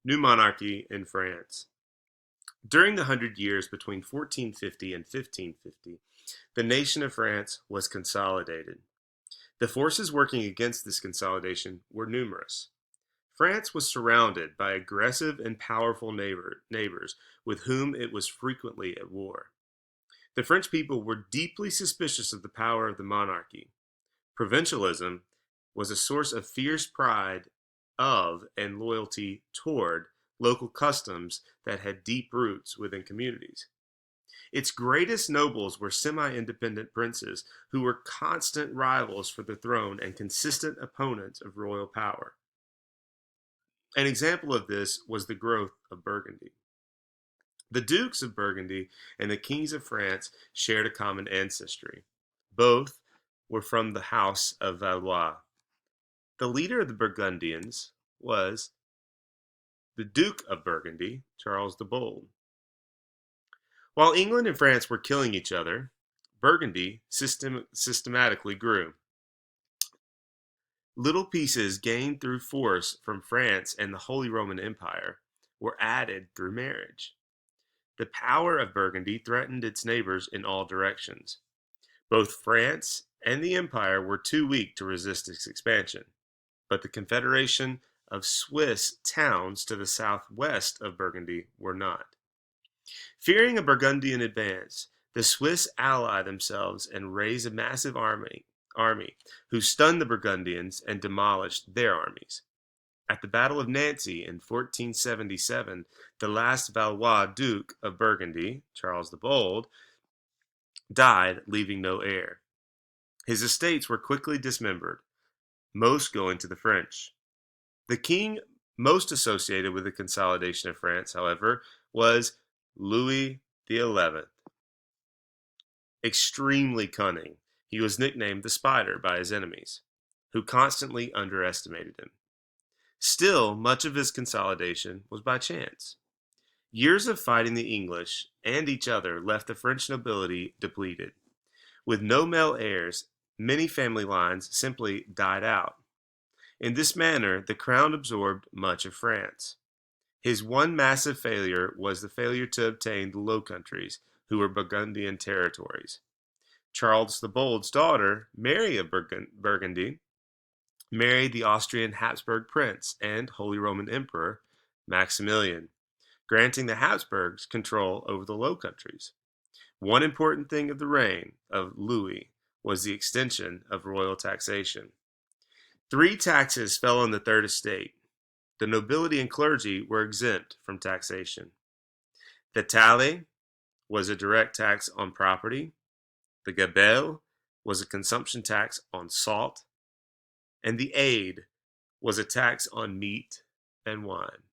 New monarchy in France. During the Hundred Years between 1450 and 1550, the nation of France was consolidated. The forces working against this consolidation were numerous. France was surrounded by aggressive and powerful neighbors with whom it was frequently at war. The French people were deeply suspicious of the power of the monarchy. Provincialism was a source of fierce pride of and loyalty toward local customs that had deep roots within communities. Its greatest nobles were semi-independent princes who were constant rivals for the throne and consistent opponents of royal power. An example of this was the growth of Burgundy. The dukes of Burgundy and the kings of France shared a common ancestry. Both were from the house of Valois. The leader of the Burgundians was the Duke of Burgundy, Charles the Bold. While England and France were killing each other, Burgundy systematically grew. Little pieces gained through force from France and the Holy Roman Empire were added through marriage. The power of Burgundy threatened its neighbors in all directions. Both France and the Empire were too weak to resist its expansion, but the confederation of Swiss towns to the southwest of Burgundy were not. Fearing a Burgundian advance, the Swiss ally themselves and raised a massive army who stunned the Burgundians and demolished their armies. At the Battle of Nancy in 1477, the last Valois Duke of Burgundy, Charles the Bold, died, leaving no heir. His estates were quickly dismembered, most going to the French. The king most associated with the consolidation of France, however, was Louis XI. Extremely cunning, he was nicknamed the Spider by his enemies, who constantly underestimated him. Still, much of his consolidation was by chance. Years of fighting the English and each other left the French nobility depleted. With no male heirs, many family lines simply died out. In this manner, the crown absorbed much of France. His one massive failure was the failure to obtain the Low Countries, who were Burgundian territories. Charles the Bold's daughter, Mary of Burgundy, married the Austrian Habsburg prince and Holy Roman Emperor Maximilian, granting the Habsburgs control over the Low Countries. One important thing of the reign of Louis was the extension of royal taxation. 3 taxes fell on the third estate. The nobility and clergy were exempt from taxation. The taille was a direct tax on property. The gabelle was a consumption tax on salt. And the aide was a tax on meat and wine.